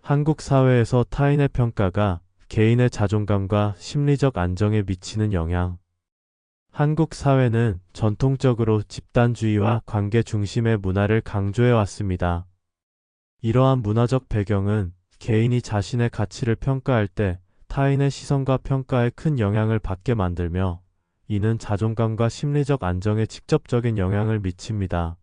한국 사회에서 타인의 평가가 개인의 자존감과 심리적 안정에 미치는 영향. 한국 사회는 전통적으로 집단주의와 관계 중심의 문화를 강조해 왔습니다. 이러한 문화적 배경은 개인이 자신의 가치를 평가할 때 타인의 시선과 평가에 큰 영향을 받게 만들며, 이는 자존감과 심리적 안정에 직접적인 영향을 미칩니다.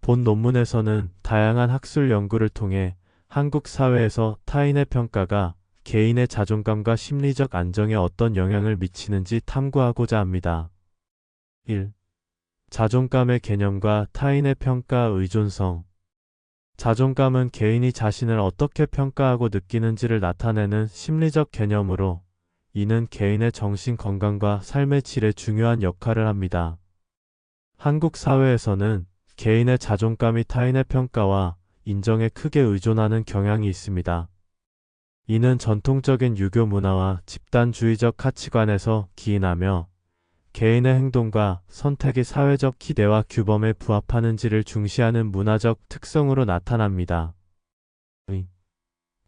본 논문에서는 다양한 학술 연구를 통해 한국 사회에서 타인의 평가가 개인의 자존감과 심리적 안정에 어떤 영향을 미치는지 탐구하고자 합니다. 1. 자존감의 개념과 타인의 평가 의존성. 자존감은 개인이 자신을 어떻게 평가하고 느끼는지를 나타내는 심리적 개념으로, 이는 개인의 정신 건강과 삶의 질에 중요한 역할을 합니다. 한국 사회에서는 개인의 자존감이 타인의 평가와 인정에 크게 의존하는 경향이 있습니다. 이는 전통적인 유교 문화와 집단주의적 가치관에서 기인하며, 개인의 행동과 선택이 사회적 기대와 규범에 부합하는지를 중시하는 문화적 특성으로 나타납니다.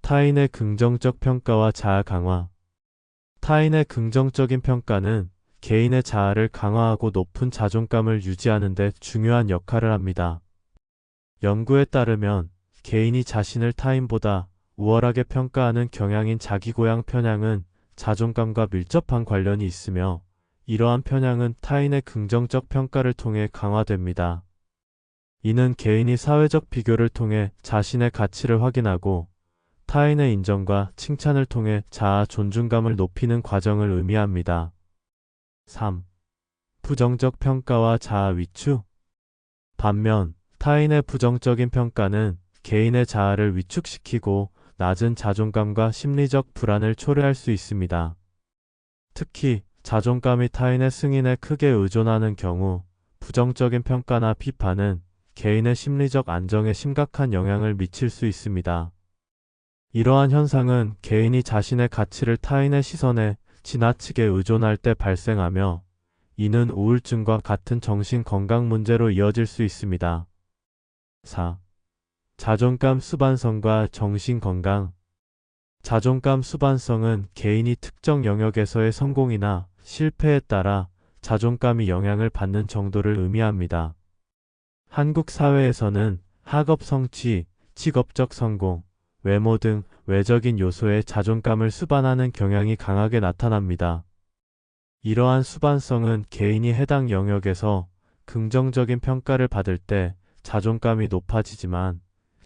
타인의 긍정적 평가와 자아 강화. 타인의 긍정적인 평가는 개인의 자아를 강화하고 높은 자존감을 유지하는 데 중요한 역할을 합니다. 연구에 따르면 개인이 자신을 타인보다 우월하게 평가하는 경향인 자기고양 편향은 자존감과 밀접한 관련이 있으며, 이러한 편향은 타인의 긍정적 평가를 통해 강화됩니다. 이는 개인이 사회적 비교를 통해 자신의 가치를 확인하고 타인의 인정과 칭찬을 통해 자아 존중감을 높이는 과정을 의미합니다. 3. 부정적 평가와 자아 위축. 반면 타인의 부정적인 평가는 개인의 자아를 위축시키고 낮은 자존감과 심리적 불안을 초래할 수 있습니다. 특히 자존감이 타인의 승인에 크게 의존하는 경우 부정적인 평가나 비판은 개인의 심리적 안정에 심각한 영향을 미칠 수 있습니다. 이러한 현상은 개인이 자신의 가치를 타인의 시선에 지나치게 의존할 때 발생하며, 이는 우울증과 같은 정신 건강 문제로 이어질 수 있습니다. 4. 자존감 수반성과 정신 건강. 자존감 수반성은 개인이 특정 영역에서의 성공이나 실패에 따라 자존감이 영향을 받는 정도를 의미합니다. 한국 사회에서는 학업 성취, 직업적 성공, 외모 등 외적인 요소에 자존감을 수반하는 경향이 강하게 나타납니다. 이러한 수반성은 개인이 해당 영역에서 긍정적인 평가를 받을 때 자존감이 높아지지만,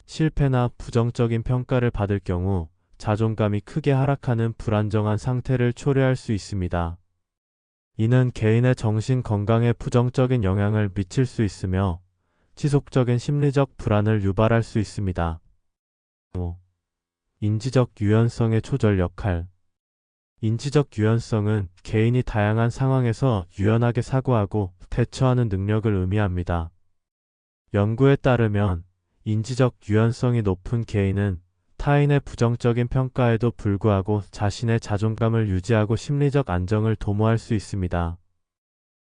실패나 부정적인 평가를 받을 경우 자존감이 크게 하락하는 불안정한 상태를 초래할 수 있습니다. 이는 개인의 정신 건강에 부정적인 영향을 미칠 수 있으며 지속적인 심리적 불안을 유발할 수 있습니다. 5. 인지적 유연성의 조절 역할. 인지적 유연성은 개인이 다양한 상황에서 유연하게 사고하고 대처하는 능력을 의미합니다. 연구에 따르면 인지적 유연성이 높은 개인은 타인의 부정적인 평가에도 불구하고 자신의 자존감을 유지하고 심리적 안정을 도모할 수 있습니다.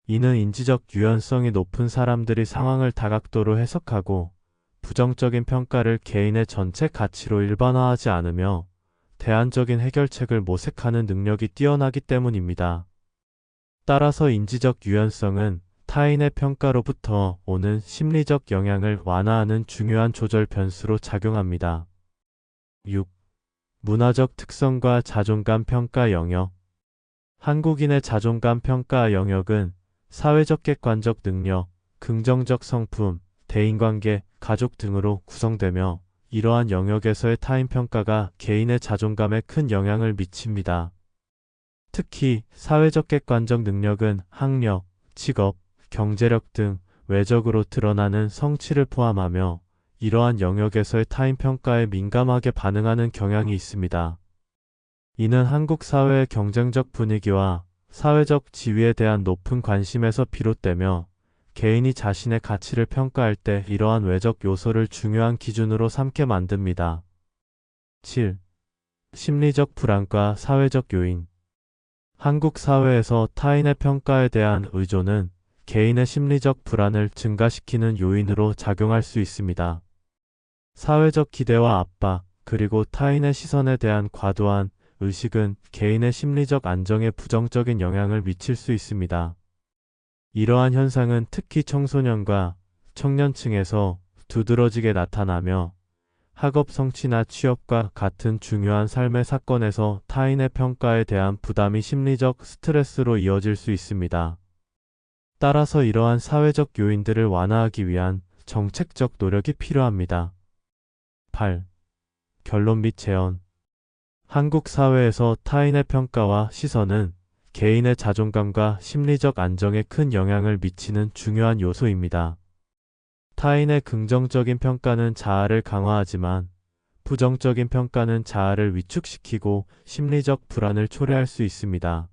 이는 인지적 유연성이 높은 사람들이 상황을 다각도로 해석하고 부정적인 평가를 개인의 전체 가치로 일반화하지 않으며 대안적인 해결책을 모색하는 능력이 뛰어나기 때문입니다. 따라서 인지적 유연성은 타인의 평가로부터 오는 심리적 영향을 완화하는 중요한 조절 변수로 작용합니다. 6. 문화적 특성과 자존감 평가 영역. 한국인의 자존감 평가 영역은 사회적 객관적 능력, 긍정적 성품, 대인관계, 가족 등으로 구성되며, 이러한 영역에서의 타인 평가가 개인의 자존감에 큰 영향을 미칩니다. 특히 사회적 객관적 능력은 학력, 직업, 경제력 등 외적으로 드러나는 성취를 포함하며, 이러한 영역에서의 타인 평가에 민감하게 반응하는 경향이 있습니다. 이는 한국 사회의 경쟁적 분위기와 사회적 지위에 대한 높은 관심에서 비롯되며, 개인이 자신의 가치를 평가할 때 이러한 외적 요소를 중요한 기준으로 삼게 만듭니다. 7. 심리적 불안과 사회적 요인. 한국 사회에서 타인의 평가에 대한 의존은 개인의 심리적 불안을 증가시키는 요인으로 작용할 수 있습니다. 사회적 기대와 압박, 그리고 타인의 시선에 대한 과도한 의식은 개인의 심리적 안정에 부정적인 영향을 미칠 수 있습니다. 이러한 현상은 특히 청소년과 청년층에서 두드러지게 나타나며 학업 성취나 취업과 같은 중요한 삶의 사건에서 타인의 평가에 대한 부담이 심리적 스트레스로 이어질 수 있습니다. 따라서 이러한 사회적 요인들을 완화하기 위한 정책적 노력이 필요합니다. 8. 결론 및 재현. 한국 사회에서 타인의 평가와 시선은 개인의 자존감과 심리적 안정에 큰 영향을 미치는 중요한 요소입니다. 타인의 긍정적인 평가는 자아를 강화하지만 부정적인 평가는 자아를 위축시키고 심리적 불안을 초래할 수 있습니다.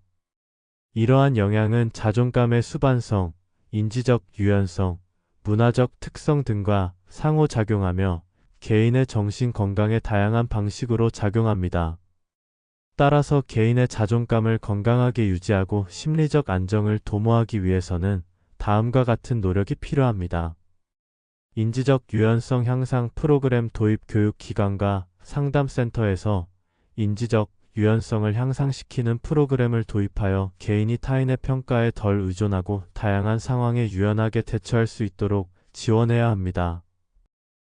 이러한 영향은 자존감의 수반성, 인지적 유연성, 문화적 특성 등과 상호작용하며 개인의 정신 건강에 다양한 방식으로 작용합니다. 따라서 개인의 자존감을 건강하게 유지하고 심리적 안정을 도모하기 위해서는 다음과 같은 노력이 필요합니다. 인지적 유연성 향상 프로그램 도입 교육 기관과 상담센터에서 인지적 유연성을 향상시키는 프로그램을 도입하여 개인이 타인의 평가에 덜 의존하고 다양한 상황에 유연하게 대처할 수 있도록 지원해야 합니다.